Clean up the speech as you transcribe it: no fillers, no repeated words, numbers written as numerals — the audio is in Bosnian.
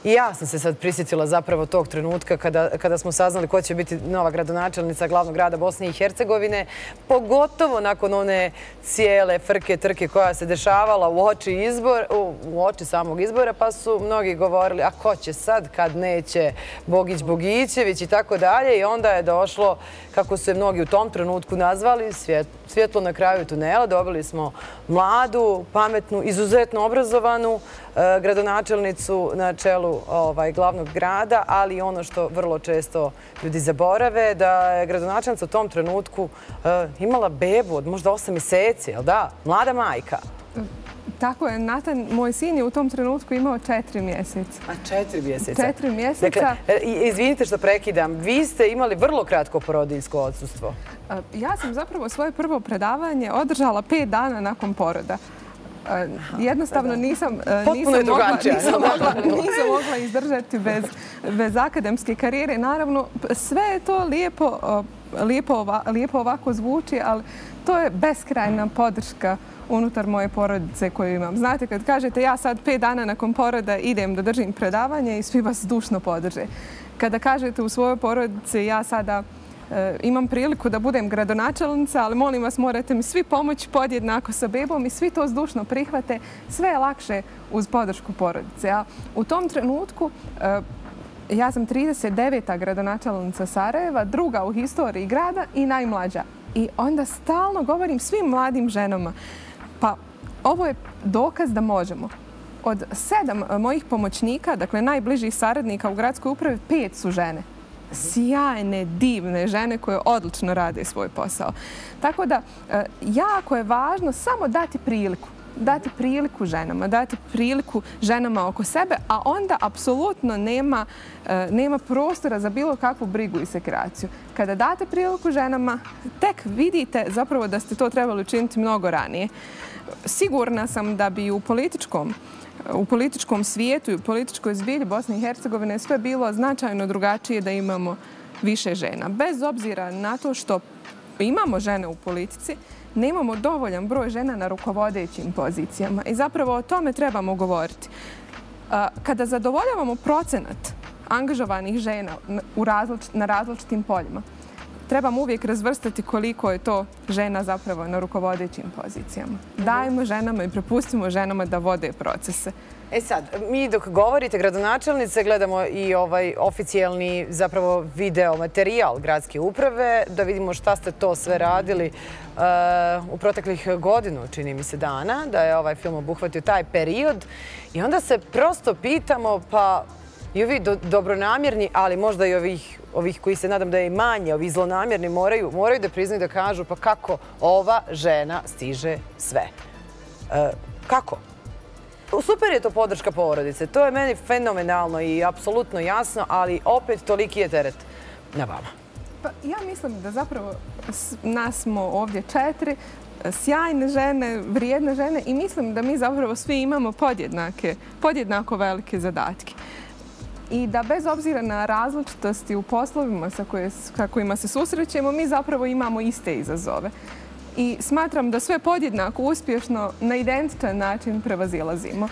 I ja sam se sad prisjetila zapravo tog trenutka kada smo saznali ko će biti nova gradonačelnica glavnog grada Bosne i Hercegovine, pogotovo nakon one cijele frke, trke koja se dešavala u oči samog izbora, pa su mnogi govorili, a ko će sad kad neće Bogić Bogićević i tako dalje. I onda je došlo, kako su je mnogi u tom trenutku nazvali, svjetlo na kraju tunela. Dobili smo mladu, pametnu, izuzetno obrazovanu gradonačelnicu na čelu glavnog grada, ali ono što vrlo često ljudi zaborave, da je gradonačelnica u tom trenutku imala bebu od možda 8 mjeseci, jel da? Mlada majka. Tako je, Natan, moj sin je u tom trenutku imao 4 mjeseca. A 4 mjeseca? 4 mjeseca. Dakle, izvinite što prekidam, vi ste imali vrlo kratko porodiljsko odsustvo. Ja sam zapravo svoje prvo predavanje održala 5 dana nakon poroda. Jednostavno nisam mogla izdržati bez akademske karijere. Naravno, sve je to lijepo ovako zvuči, ali to je beskrajna podrška unutar moje porodice koju imam. Znate, kad kažete ja sad 5 dana nakon poroda idem da držim predavanje i svi vas dušno podrže. Kada kažete u svojoj porodici ja sada imam priliku da budem gradonačelnica, ali molim vas, morate mi svi pomoći podjednako sa bebom i svi to zdušno prihvate. Sve je lakše uz podršku porodice. A u tom trenutku ja sam 39. gradonačelnica Sarajeva, druga u historiji grada i najmlađa. I onda stalno govorim svim mladim ženama, pa ovo je dokaz da možemo. Od 7 mojih pomoćnika, dakle najbližih saradnika u gradskoj upravi, 5 su žene. Sjajne, divne žene koje odlično rade svoj posao. Tako da, jako je važno samo dati priliku. Dati priliku ženama, dati priliku ženama oko sebe, a onda apsolutno nema prostora za bilo kakvu brigu i sekreaciju. Kada date priliku ženama, tek vidite zapravo da ste to trebali učiniti mnogo ranije. Sigurna sam da bi u političkom svijetu i u političkoj zbilji Bosne i Hercegovine sve bilo značajno drugačije da imamo više žena. Bez obzira na to što imamo žene u politici, nemamo dovoljan broj žena na rukovodećim pozicijama i zapravo o tome trebamo govoriti. Kada zadovoljavamo procenat angažovanih žena na različitim poljima, trebamo uvijek razvrstati koliko je to žena zapravo na rukovodećim pozicijama. Dajmo ženama i prepustimo ženama da vode procese. E sad, mi dok govorite gradonačelnice, gledamo i ovaj oficijalni zapravo video materijal gradske uprave, da vidimo šta ste to sve radili u proteklih godinu, čini mi se, dana, da je ovaj film obuhvatio taj period. I onda se prosto pitamo, pa i ovi dobronamjerni, ali možda i ovih koji se nadam da je i manje, ovi zlonamjerni moraju da priznaju da kažu pa kako ova žena stiže sve. Kako? Super je to podrška porodice, to je meni fenomenalno i apsolutno jasno, ali opet toliki je teret na vama. Pa ja mislim da zapravo nas smo ovdje 4, sjajne žene, vrijedne žene i mislim da mi zapravo svi imamo podjednako velike zadatke. I da bez obzira na različitosti u poslovima sa kojima se susrećemo, mi zapravo imamo iste izazove. I smatram da sve podjednako uspješno na identičan način prevazilazimo.